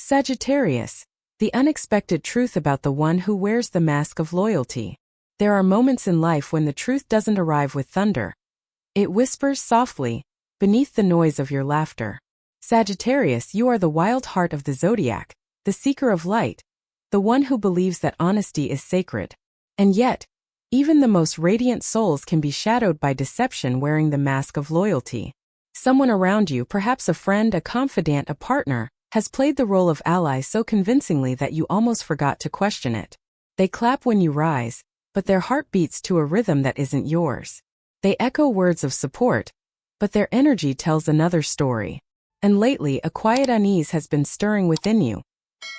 Sagittarius, the unexpected truth about the one who wears the mask of loyalty. There are moments in life when the truth doesn't arrive with thunder. It whispers softly, beneath the noise of your laughter. Sagittarius, you are the wild heart of the zodiac, the seeker of light, the one who believes that honesty is sacred. And yet, even the most radiant souls can be shadowed by deception wearing the mask of loyalty. Someone around you, perhaps a friend, a confidant, a partner, has played the role of ally so convincingly that you almost forgot to question it. They clap when you rise, but their heart beats to a rhythm that isn't yours. They echo words of support, but their energy tells another story. And lately, a quiet unease has been stirring within you.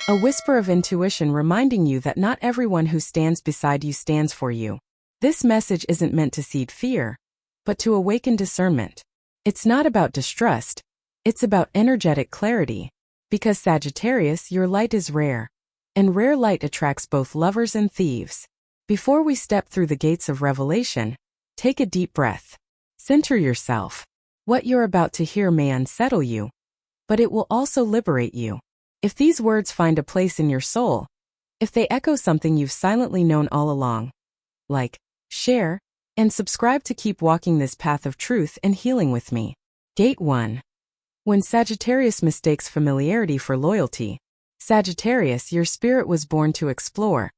A whisper of intuition reminding you that not everyone who stands beside you stands for you. This message isn't meant to seed fear, but to awaken discernment. It's not about distrust, it's about energetic clarity. Because Sagittarius, your light is rare, and rare light attracts both lovers and thieves. Before we step through the gates of revelation, take a deep breath. Center yourself. What you're about to hear may unsettle you, but it will also liberate you. If these words find a place in your soul, if they echo something you've silently known all along, like, share, and subscribe to keep walking this path of truth and healing with me. Gate 1. When Sagittarius mistakes familiarity for loyalty. Sagittarius, your spirit was born to explore,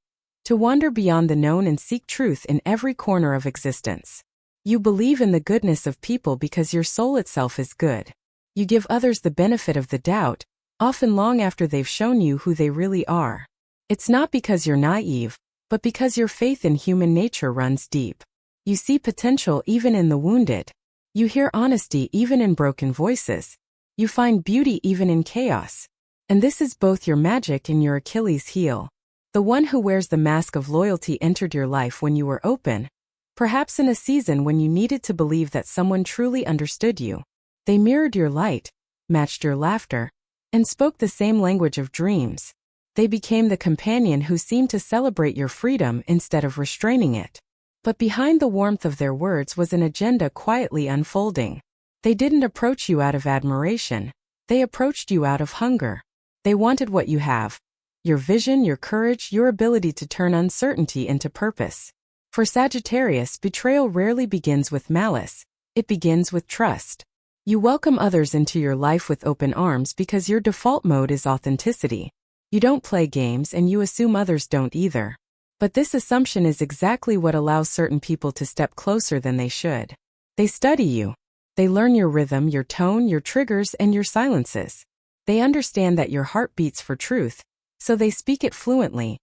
to wander beyond the known and seek truth in every corner of existence. You believe in the goodness of people because your soul itself is good. You give others the benefit of the doubt, often long after they've shown you who they really are. It's not because you're naive, but because your faith in human nature runs deep. You see potential even in the wounded. You hear honesty even in broken voices. You find beauty even in chaos. And this is both your magic and your Achilles heel. The one who wears the mask of loyalty entered your life when you were open, perhaps in a season when you needed to believe that someone truly understood you. They mirrored your light, matched your laughter, and spoke the same language of dreams. They became the companion who seemed to celebrate your freedom instead of restraining it. But behind the warmth of their words was an agenda quietly unfolding. They didn't approach you out of admiration. They approached you out of hunger. They wanted what you have. Your vision, your courage, your ability to turn uncertainty into purpose. For Sagittarius, betrayal rarely begins with malice. It begins with trust. You welcome others into your life with open arms because your default mode is authenticity. You don't play games and you assume others don't either. But this assumption is exactly what allows certain people to step closer than they should. They study you. They learn your rhythm, your tone, your triggers, and your silences. They understand that your heart beats for truth, so they speak it fluently,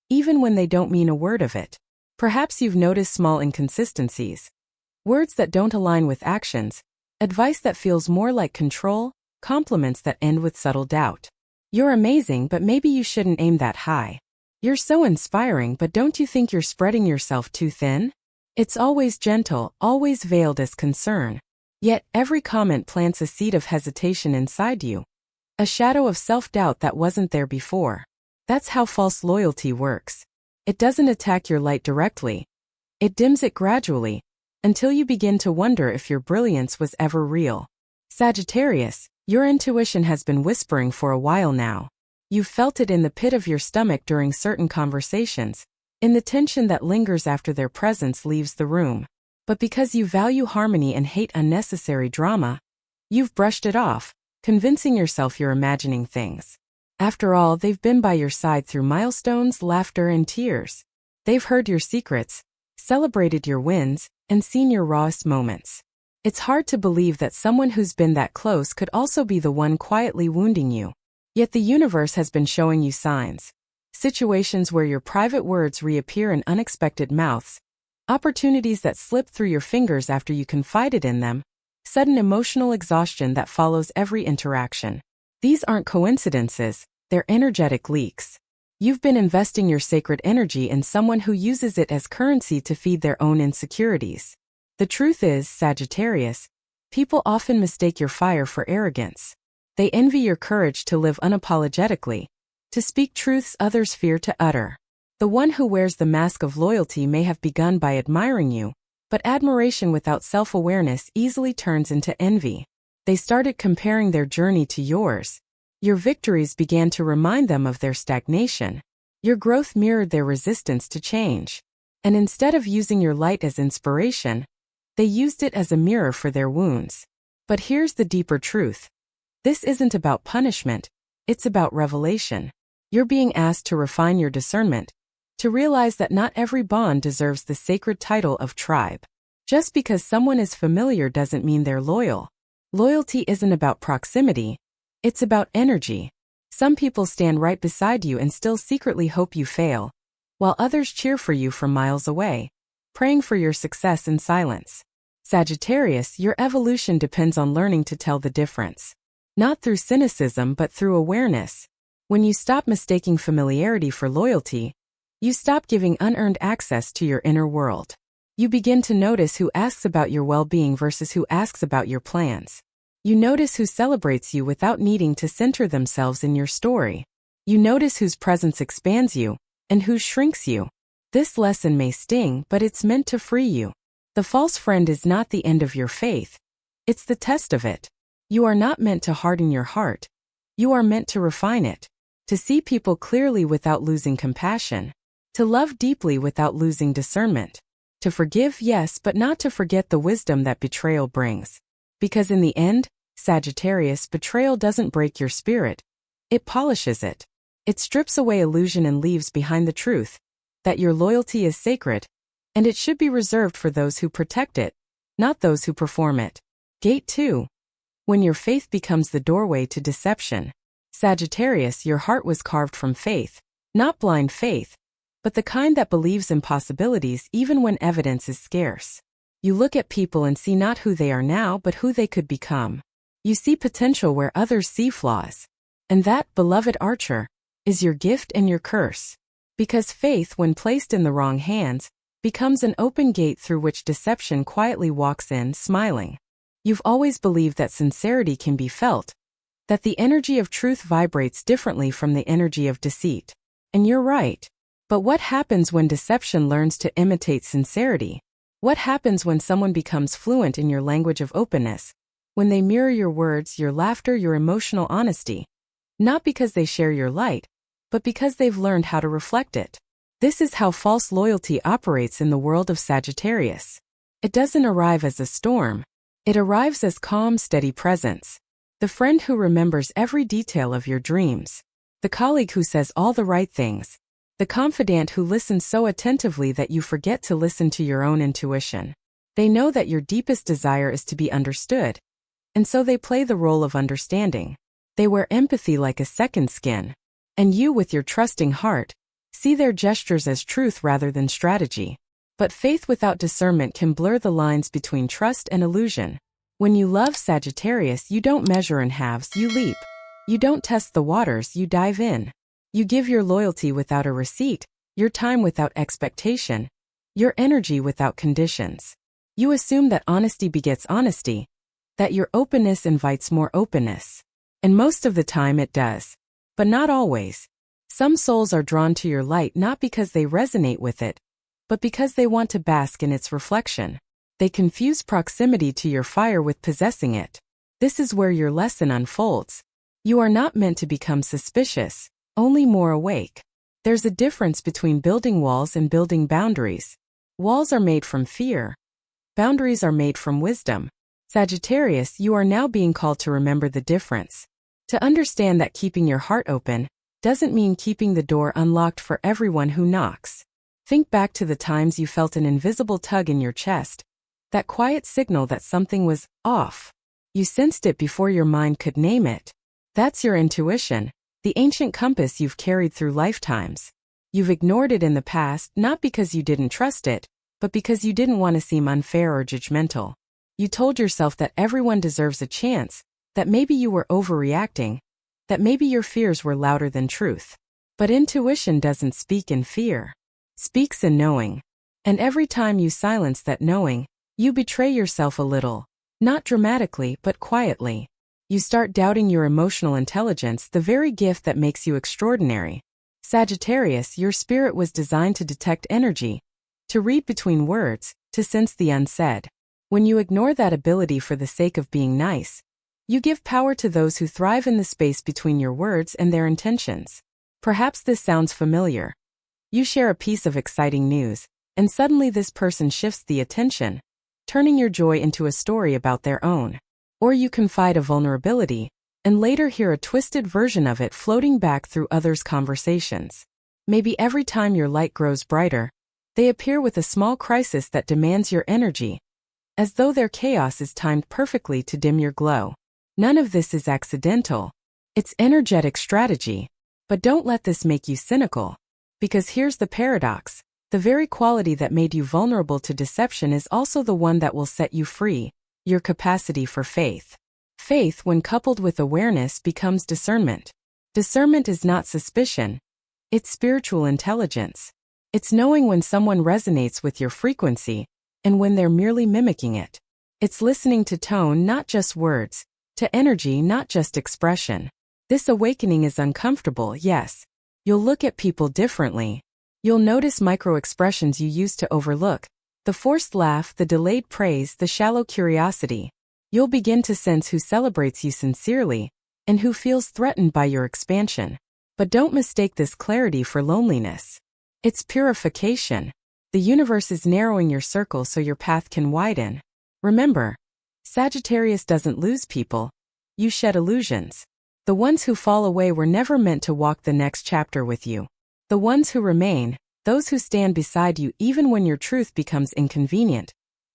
even when they don't mean a word of it. Perhaps you've noticed small inconsistencies. Words that don't align with actions, advice that feels more like control, compliments that end with subtle doubt. You're amazing, but maybe you shouldn't aim that high. You're so inspiring, but don't you think you're spreading yourself too thin? It's always gentle, always veiled as concern. Yet, every comment plants a seed of hesitation inside you. A shadow of self-doubt that wasn't there before. That's how false loyalty works. It doesn't attack your light directly. It dims it gradually, until you begin to wonder if your brilliance was ever real. Sagittarius, your intuition has been whispering for a while now. You've felt it in the pit of your stomach during certain conversations, in the tension that lingers after their presence leaves the room. But because you value harmony and hate unnecessary drama, you've brushed it off, convincing yourself you're imagining things. After all, they've been by your side through milestones, laughter, and tears. They've heard your secrets, celebrated your wins, and seen your rawest moments. It's hard to believe that someone who's been that close could also be the one quietly wounding you. Yet the universe has been showing you signs. Situations where your private words reappear in unexpected mouths. Opportunities that slip through your fingers after you confided in them. Sudden emotional exhaustion that follows every interaction. These aren't coincidences, they're energetic leaks. You've been investing your sacred energy in someone who uses it as currency to feed their own insecurities. The truth is, Sagittarius, people often mistake your fire for arrogance. They envy your courage to live unapologetically, to speak truths others fear to utter. The one who wears the mask of loyalty may have begun by admiring you, but admiration without self-awareness easily turns into envy. They started comparing their journey to yours. Your victories began to remind them of their stagnation. Your growth mirrored their resistance to change. And instead of using your light as inspiration, they used it as a mirror for their wounds. But here's the deeper truth. This isn't about punishment, it's about revelation. You're being asked to refine your discernment, to realize that not every bond deserves the sacred title of tribe. Just because someone is familiar doesn't mean they're loyal. Loyalty isn't about proximity, it's about energy. Some people stand right beside you and still secretly hope you fail, while others cheer for you from miles away, praying for your success in silence. Sagittarius, your evolution depends on learning to tell the difference. Not through cynicism but through awareness. When you stop mistaking familiarity for loyalty, you stop giving unearned access to your inner world. You begin to notice who asks about your well-being versus who asks about your plans. You notice who celebrates you without needing to center themselves in your story. You notice whose presence expands you, and who shrinks you. This lesson may sting, but it's meant to free you. The false friend is not the end of your faith. It's the test of it. You are not meant to harden your heart. You are meant to refine it. To see people clearly without losing compassion. To love deeply without losing discernment. To forgive, yes, but not to forget the wisdom that betrayal brings. Because in the end, Sagittarius, betrayal doesn't break your spirit. It polishes it. It strips away illusion and leaves behind the truth that your loyalty is sacred, and it should be reserved for those who protect it, not those who perform it. Gate 2. When your faith becomes the doorway to deception. Sagittarius, your heart was carved from faith, not blind faith, but the kind that believes in possibilities even when evidence is scarce. You look at people and see not who they are now but who they could become. You see potential where others see flaws. And that, beloved archer, is your gift and your curse. Because faith, when placed in the wrong hands, becomes an open gate through which deception quietly walks in, smiling. You've always believed that sincerity can be felt, that the energy of truth vibrates differently from the energy of deceit. And you're right. But what happens when deception learns to imitate sincerity? What happens when someone becomes fluent in your language of openness? When they mirror your words, your laughter, your emotional honesty? Not because they share your light, but because they've learned how to reflect it. This is how false loyalty operates in the world of Sagittarius. It doesn't arrive as a storm. It arrives as calm, steady presence. The friend who remembers every detail of your dreams. The colleague who says all the right things. The confidant who listens so attentively that you forget to listen to your own intuition. They know that your deepest desire is to be understood, and so they play the role of understanding. They wear empathy like a second skin. And you, with your trusting heart, see their gestures as truth rather than strategy. But faith without discernment can blur the lines between trust and illusion. When you love Sagittarius, you don't measure in halves, you leap. You don't test the waters, you dive in. You give your loyalty without a receipt, your time without expectation, your energy without conditions. You assume that honesty begets honesty, that your openness invites more openness. And most of the time it does. But not always. Some souls are drawn to your light not because they resonate with it, but because they want to bask in its reflection. They confuse proximity to your fire with possessing it. This is where your lesson unfolds. You are not meant to become suspicious, only more awake. There's a difference between building walls and building boundaries. Walls are made from fear. Boundaries are made from wisdom. Sagittarius, you are now being called to remember the difference. To understand that keeping your heart open doesn't mean keeping the door unlocked for everyone who knocks. Think back to the times you felt an invisible tug in your chest, that quiet signal that something was off. You sensed it before your mind could name it. That's your intuition, the ancient compass you've carried through lifetimes. You've ignored it in the past not because you didn't trust it, but because you didn't want to seem unfair or judgmental. You told yourself that everyone deserves a chance, that maybe you were overreacting, that maybe your fears were louder than truth. But intuition doesn't speak in fear. Speaks in knowing. And every time you silence that knowing, you betray yourself a little. Not dramatically, but quietly. You start doubting your emotional intelligence, the very gift that makes you extraordinary. Sagittarius, your spirit was designed to detect energy, to read between words, to sense the unsaid. When you ignore that ability for the sake of being nice, You give power to those who thrive in the space between your words and their intentions. Perhaps this sounds familiar. You share a piece of exciting news, and suddenly this person shifts the attention, turning your joy into a story about their own. Or you confide a vulnerability, and later hear a twisted version of it floating back through others' conversations. Maybe every time your light grows brighter, they appear with a small crisis that demands your energy, as though their chaos is timed perfectly to dim your glow. None of this is accidental. It's energetic strategy. But don't let this make you cynical. Because here's the paradox. The very quality that made you vulnerable to deception is also the one that will set you free, your capacity for faith. Faith, when coupled with awareness, becomes discernment. Discernment is not suspicion. It's spiritual intelligence. It's knowing when someone resonates with your frequency, and when they're merely mimicking it. It's listening to tone, not just words, to energy, not just expression. This awakening is uncomfortable, yes. You'll look at people differently. You'll notice micro-expressions you used to overlook, the forced laugh, the delayed praise, the shallow curiosity. You'll begin to sense who celebrates you sincerely, and who feels threatened by your expansion. But don't mistake this clarity for loneliness. It's purification. The universe is narrowing your circle so your path can widen. Remember, Sagittarius doesn't lose people. You shed illusions. The ones who fall away were never meant to walk the next chapter with you. The ones who remain, those who stand beside you even when your truth becomes inconvenient,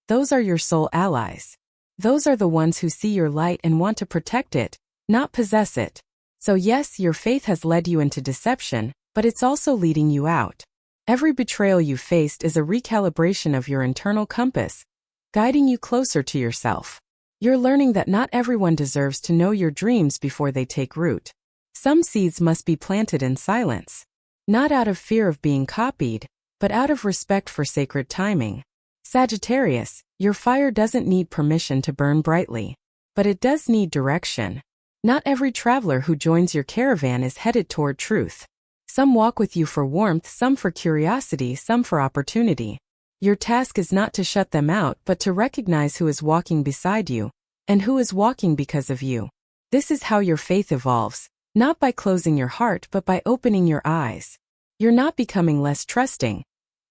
those are your soul allies. Those are the ones who see your light and want to protect it, not possess it. So yes, your faith has led you into deception, but it's also leading you out. Every betrayal you faced is a recalibration of your internal compass, guiding you closer to yourself. You're learning that not everyone deserves to know your dreams before they take root. Some seeds must be planted in silence. Not out of fear of being copied, but out of respect for sacred timing. Sagittarius, your fire doesn't need permission to burn brightly. But it does need direction. Not every traveler who joins your caravan is headed toward truth. Some walk with you for warmth, some for curiosity, some for opportunity. Your task is not to shut them out but to recognize who is walking beside you, and who is walking because of you. This is how your faith evolves, not by closing your heart but by opening your eyes. You're not becoming less trusting.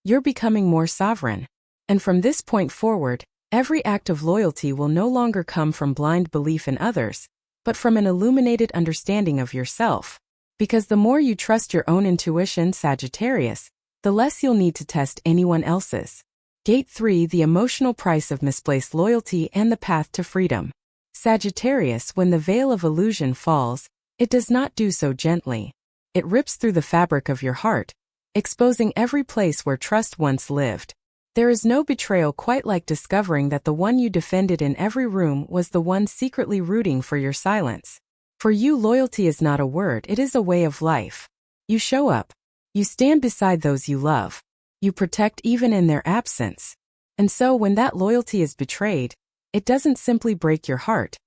You're becoming more sovereign. And from this point forward, every act of loyalty will no longer come from blind belief in others, but from an illuminated understanding of yourself. Because the more you trust your own intuition, Sagittarius, the less you'll need to test anyone else's. Gate 3: The emotional price of misplaced loyalty and the path to freedom. Sagittarius, when the veil of illusion falls, it does not do so gently. It rips through the fabric of your heart, exposing every place where trust once lived. There is no betrayal quite like discovering that the one you defended in every room was the one secretly rooting for your silence. For you, loyalty is not a word, it is a way of life. You show up. You stand beside those you love. You protect even in their absence. And so when that loyalty is betrayed, it doesn't simply break your heart.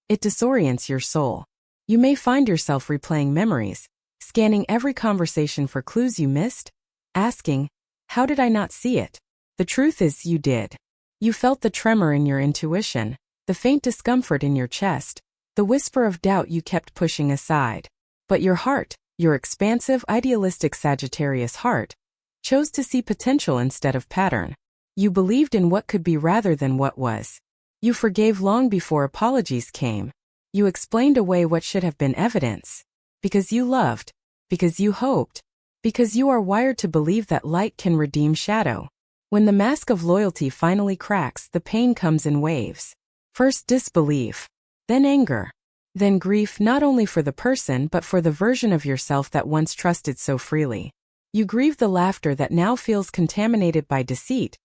It disorients your soul. You may find yourself replaying memories, scanning every conversation for clues you missed, asking, how did I not see it? The truth is, you did. You felt the tremor in your intuition, the faint discomfort in your chest, the whisper of doubt you kept pushing aside. But your heart, your expansive, idealistic Sagittarius heart, chose to see potential instead of pattern. You believed in what could be rather than what was. You forgave long before apologies came. You explained away what should have been evidence. Because you loved. Because you hoped. Because you are wired to believe that light can redeem shadow. When the mask of loyalty finally cracks, the pain comes in waves. First disbelief. Then anger. Then grief, not only for the person but for the version of yourself that once trusted so freely. You grieve the laughter that now feels contaminated by deceit,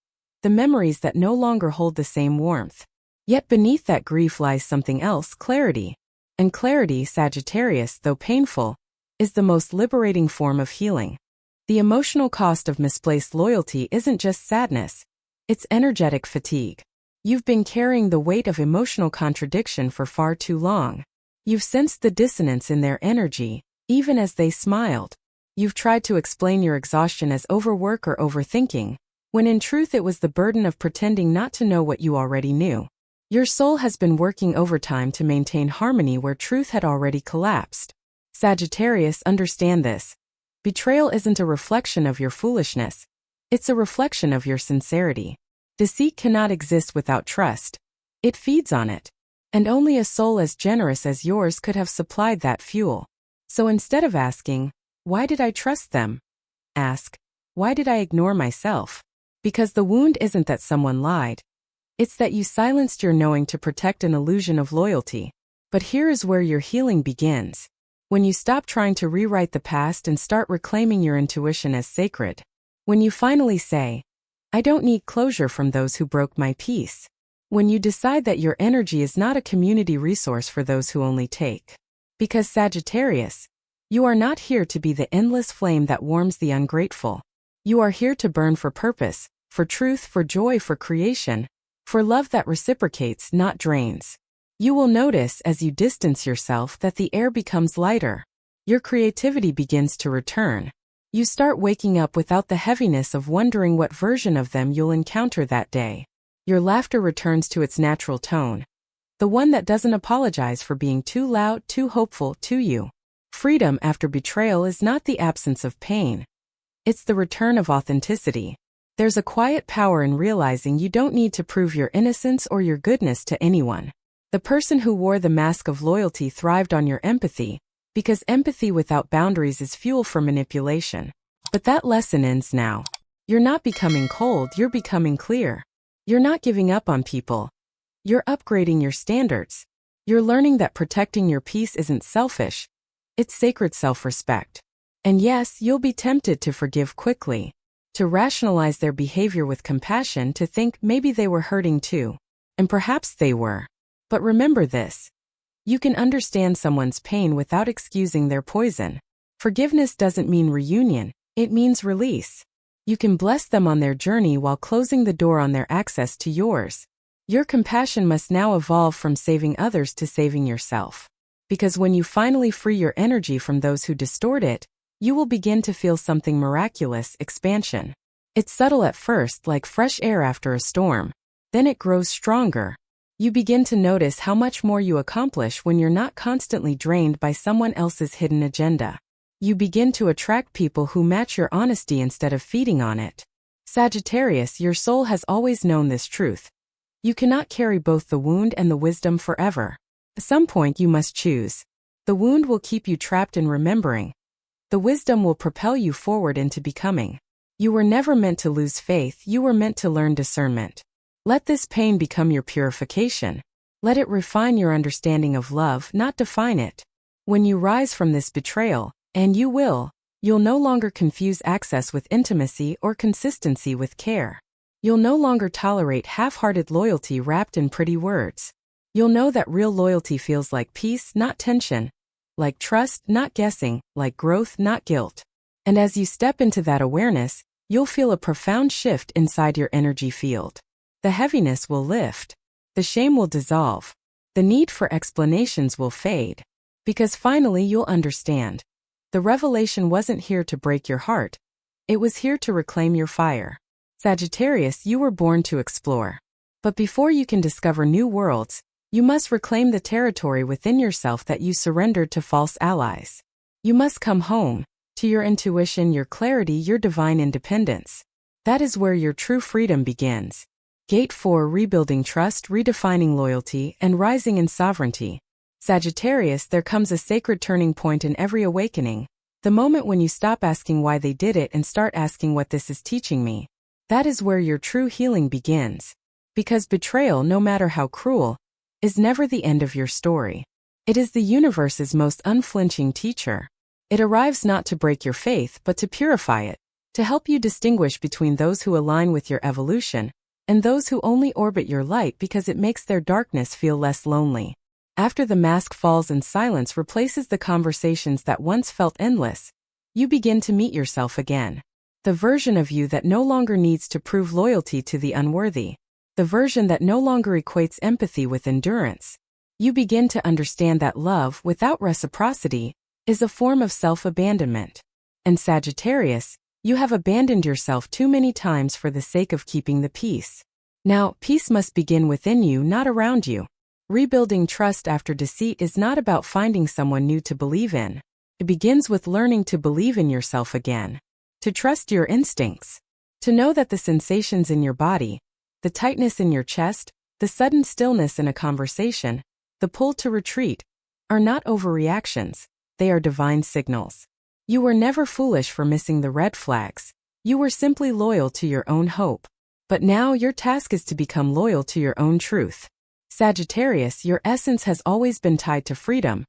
the memories that no longer hold the same warmth. Yet beneath that grief lies something else, clarity. And clarity, Sagittarius, though painful, is the most liberating form of healing. The emotional cost of misplaced loyalty isn't just sadness, it's energetic fatigue. You've been carrying the weight of emotional contradiction for far too long. You've sensed the dissonance in their energy, even as they smiled. You've tried to explain your exhaustion as overwork or overthinking, when in truth it was the burden of pretending not to know what you already knew. Your soul has been working overtime to maintain harmony where truth had already collapsed. Sagittarius, understand this. Betrayal isn't a reflection of your foolishness. It's a reflection of your sincerity. Deceit cannot exist without trust. It feeds on it. And only a soul as generous as yours could have supplied that fuel. So instead of asking, why did I trust them? Ask, why did I ignore myself? Because the wound isn't that someone lied. It's that you silenced your knowing to protect an illusion of loyalty. But here is where your healing begins. When you stop trying to rewrite the past and start reclaiming your intuition as sacred. When you finally say, I don't need closure from those who broke my peace. When you decide that your energy is not a community resource for those who only take. Because Sagittarius, you are not here to be the endless flame that warms the ungrateful. You are here to burn for purpose, for truth, for joy, for creation, for love that reciprocates, not drains. You will notice as you distance yourself that the air becomes lighter. Your creativity begins to return. You start waking up without the heaviness of wondering what version of them you'll encounter that day. Your laughter returns to its natural tone. The one that doesn't apologize for being too loud, too hopeful, too you. Freedom after betrayal is not the absence of pain. It's the return of authenticity. There's a quiet power in realizing you don't need to prove your innocence or your goodness to anyone. The person who wore the mask of loyalty thrived on your empathy, because empathy without boundaries is fuel for manipulation. But that lesson ends now. You're not becoming cold, you're becoming clear. You're not giving up on people. You're upgrading your standards. You're learning that protecting your peace isn't selfish. It's sacred self-respect. And yes, you'll be tempted to forgive quickly, to rationalize their behavior with compassion, to think maybe they were hurting too. And perhaps they were. But remember this. You can understand someone's pain without excusing their poison. Forgiveness doesn't mean reunion, it means release. You can bless them on their journey while closing the door on their access to yours. Your compassion must now evolve from saving others to saving yourself. Because when you finally free your energy from those who distort it, you will begin to feel something miraculous: expansion. It's subtle at first, like fresh air after a storm. Then it grows stronger. You begin to notice how much more you accomplish when you're not constantly drained by someone else's hidden agenda. You begin to attract people who match your honesty instead of feeding on it. Sagittarius, your soul has always known this truth. You cannot carry both the wound and the wisdom forever. At some point you must choose. The wound will keep you trapped in remembering. The wisdom will propel you forward into becoming. You were never meant to lose faith, you were meant to learn discernment. Let this pain become your purification. Let it refine your understanding of love, not define it. When you rise from this betrayal, and you will, you'll no longer confuse access with intimacy or consistency with care. You'll no longer tolerate half-hearted loyalty wrapped in pretty words. You'll know that real loyalty feels like peace, not tension, like trust, not guessing, like growth, not guilt. And as you step into that awareness, you'll feel a profound shift inside your energy field. The heaviness will lift. The shame will dissolve. The need for explanations will fade. Because finally you'll understand. The revelation wasn't here to break your heart. It was here to reclaim your fire. Sagittarius, you were born to explore. But before you can discover new worlds, you must reclaim the territory within yourself that you surrendered to false allies. You must come home, to your intuition, your clarity, your divine independence. That is where your true freedom begins. Gate 4: Rebuilding trust, redefining loyalty, and rising in sovereignty. Sagittarius, there comes a sacred turning point in every awakening. The moment when you stop asking why they did it and start asking what this is teaching me. That is where your true healing begins. Because betrayal, no matter how cruel, is never the end of your story. It is the universe's most unflinching teacher. It arrives not to break your faith, but to purify it, to help you distinguish between those who align with your evolution and those who only orbit your light because it makes their darkness feel less lonely. After the mask falls and silence replaces the conversations that once felt endless, you begin to meet yourself again. The version of you that no longer needs to prove loyalty to the unworthy. The version that no longer equates empathy with endurance. You begin to understand that love, without reciprocity, is a form of self-abandonment. And Sagittarius, you have abandoned yourself too many times for the sake of keeping the peace. Now, peace must begin within you, not around you. Rebuilding trust after deceit is not about finding someone new to believe in. It begins with learning to believe in yourself again, to trust your instincts, to know that the sensations in your body, the tightness in your chest, the sudden stillness in a conversation, the pull to retreat, are not overreactions, they are divine signals. You were never foolish for missing the red flags. You were simply loyal to your own hope. But now your task is to become loyal to your own truth. Sagittarius, your essence has always been tied to freedom,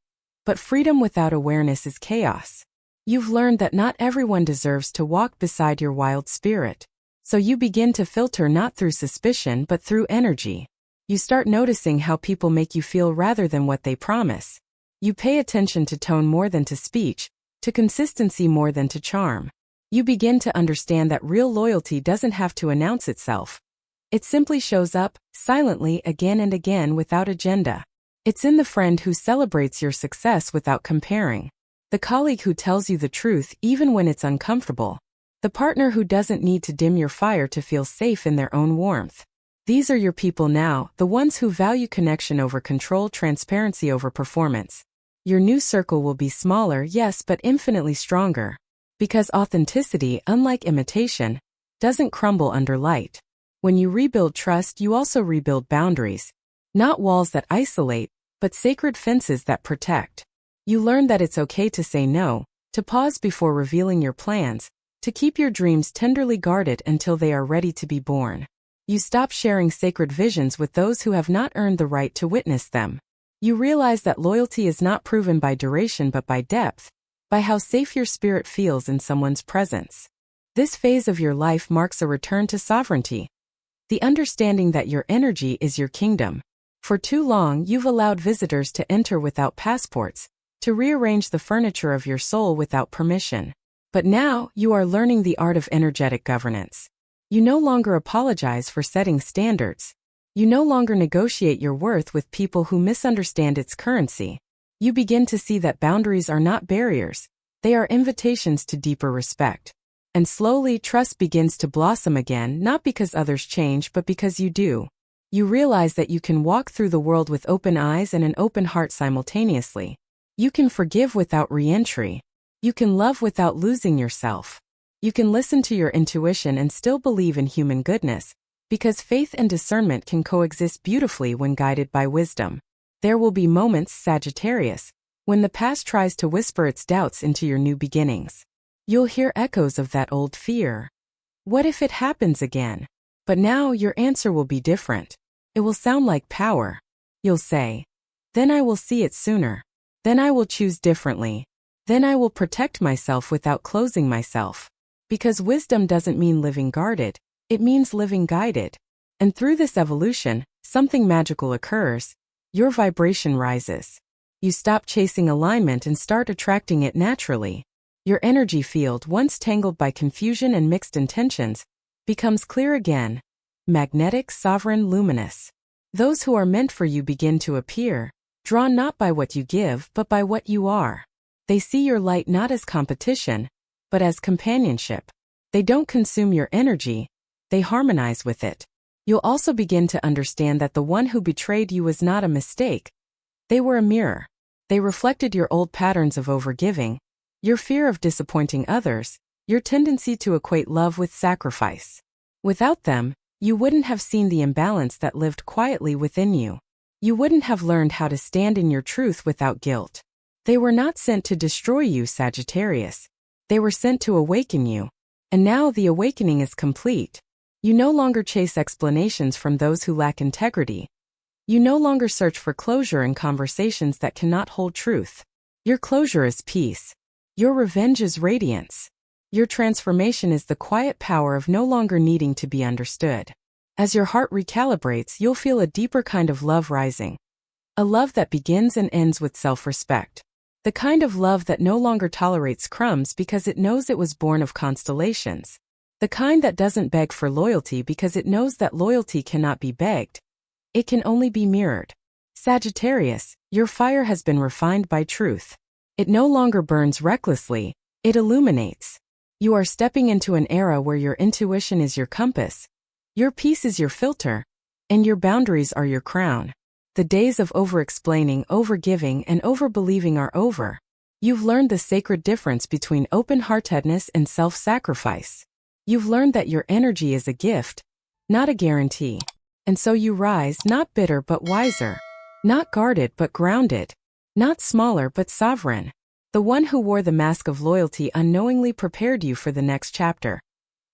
but freedom without awareness is chaos. You've learned that not everyone deserves to walk beside your wild spirit. So you begin to filter not through suspicion but through energy. You start noticing how people make you feel rather than what they promise. You pay attention to tone more than to speech, to consistency more than to charm. You begin to understand that real loyalty doesn't have to announce itself. It simply shows up, silently, again and again without agenda. It's in the friend who celebrates your success without comparing. The colleague who tells you the truth even when it's uncomfortable. The partner who doesn't need to dim your fire to feel safe in their own warmth. These are your people now, the ones who value connection over control, transparency over performance. Your new circle will be smaller, yes, but infinitely stronger. Because authenticity, unlike imitation, doesn't crumble under light. When you rebuild trust, you also rebuild boundaries. Not walls that isolate, but sacred fences that protect. You learn that it's okay to say no, to pause before revealing your plans, to keep your dreams tenderly guarded until they are ready to be born. You stop sharing sacred visions with those who have not earned the right to witness them. You realize that loyalty is not proven by duration but by depth, by how safe your spirit feels in someone's presence. This phase of your life marks a return to sovereignty. The understanding that your energy is your kingdom. For too long, you've allowed visitors to enter without passports, to rearrange the furniture of your soul without permission. But now, you are learning the art of energetic governance. You no longer apologize for setting standards. You no longer negotiate your worth with people who misunderstand its currency. You begin to see that boundaries are not barriers, they are invitations to deeper respect. And slowly, trust begins to blossom again, not because others change but because you do. You realize that you can walk through the world with open eyes and an open heart simultaneously. You can forgive without re-entry. You can love without losing yourself. You can listen to your intuition and still believe in human goodness, because faith and discernment can coexist beautifully when guided by wisdom. There will be moments, Sagittarius, when the past tries to whisper its doubts into your new beginnings. You'll hear echoes of that old fear. What if it happens again? But now your answer will be different. It will sound like power. You'll say, then I will see it sooner. Then I will choose differently. Then I will protect myself without closing myself. Because wisdom doesn't mean living guarded, it means living guided. And through this evolution, something magical occurs. Your vibration rises. You stop chasing alignment and start attracting it naturally. Your energy field, once tangled by confusion and mixed intentions, becomes clear again. Magnetic, sovereign, luminous. Those who are meant for you begin to appear, drawn not by what you give but by what you are. They see your light not as competition, but as companionship. They don't consume your energy, they harmonize with it. You'll also begin to understand that the one who betrayed you was not a mistake. They were a mirror. They reflected your old patterns of overgiving, your fear of disappointing others, your tendency to equate love with sacrifice. Without them, you wouldn't have seen the imbalance that lived quietly within you. You wouldn't have learned how to stand in your truth without guilt. They were not sent to destroy you, Sagittarius. They were sent to awaken you. And now the awakening is complete. You no longer chase explanations from those who lack integrity. You no longer search for closure in conversations that cannot hold truth. Your closure is peace. Your revenge is radiance. Your transformation is the quiet power of no longer needing to be understood. As your heart recalibrates, you'll feel a deeper kind of love rising. A love that begins and ends with self-respect. The kind of love that no longer tolerates crumbs because it knows it was born of constellations. The kind that doesn't beg for loyalty because it knows that loyalty cannot be begged. It can only be mirrored. Sagittarius, your fire has been refined by truth. It no longer burns recklessly, it illuminates. You are stepping into an era where your intuition is your compass, Your peace is your filter, and your boundaries are your crown. The days of over-explaining, over-giving, and over-believing are over. You've learned the sacred difference between open-heartedness and self-sacrifice. You've learned that your energy is a gift, not a guarantee. And so you rise, not bitter but wiser, not guarded but grounded, not smaller but sovereign. The one who wore the mask of loyalty unknowingly prepared you for the next chapter.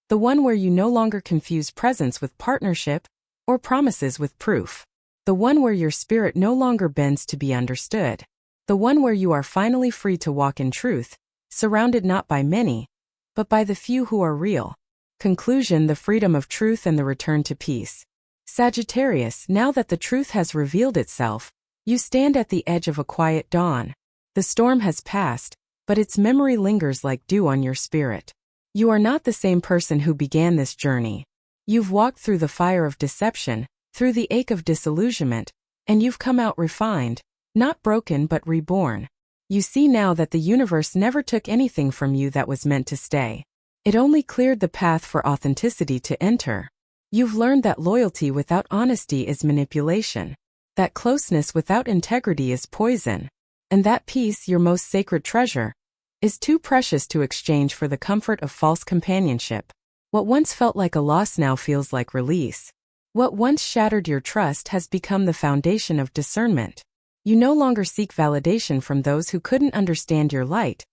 The one where you no longer confuse presence with partnership or promises with proof. The one where your spirit no longer bends to be understood. The one where you are finally free to walk in truth, surrounded not by many, but by the few who are real. Conclusion: the freedom of truth and the return to peace. Sagittarius, now that the truth has revealed itself, you stand at the edge of a quiet dawn. The storm has passed, but its memory lingers like dew on your spirit. You are not the same person who began this journey. You've walked through the fire of deception, through the ache of disillusionment, and you've come out refined, not broken but reborn. You see now that the universe never took anything from you that was meant to stay. It only cleared the path for authenticity to enter. You've learned that loyalty without honesty is manipulation, that closeness without integrity is poison, and that peace, your most sacred treasure, is too precious to exchange for the comfort of false companionship. What once felt like a loss now feels like release. What once shattered your trust has become the foundation of discernment. You no longer seek validation from those who couldn't understand your light.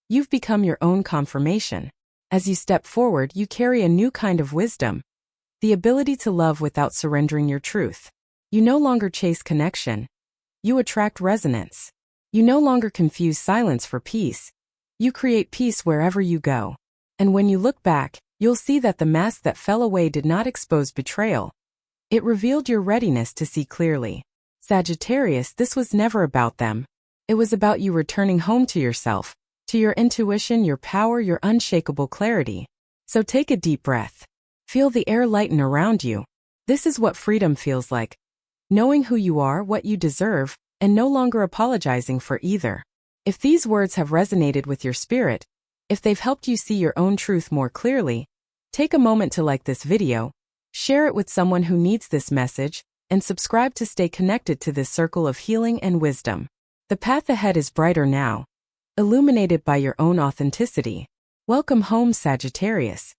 You've become your own confirmation. As you step forward, you carry a new kind of wisdom, the ability to love without surrendering your truth. You no longer chase connection. You attract resonance. You no longer confuse silence for peace. You create peace wherever you go. And when you look back, you'll see that the mask that fell away did not expose betrayal. It revealed your readiness to see clearly. Sagittarius, this was never about them. It was about you returning home to yourself, to your intuition, your power, your unshakable clarity. So take a deep breath. Feel the air lighten around you. This is what freedom feels like. Knowing who you are, what you deserve, and no longer apologizing for either. If these words have resonated with your spirit, if they've helped you see your own truth more clearly, take a moment to like this video, share it with someone who needs this message, and subscribe to stay connected to this circle of healing and wisdom. The path ahead is brighter now, illuminated by your own authenticity. Welcome home, Sagittarius.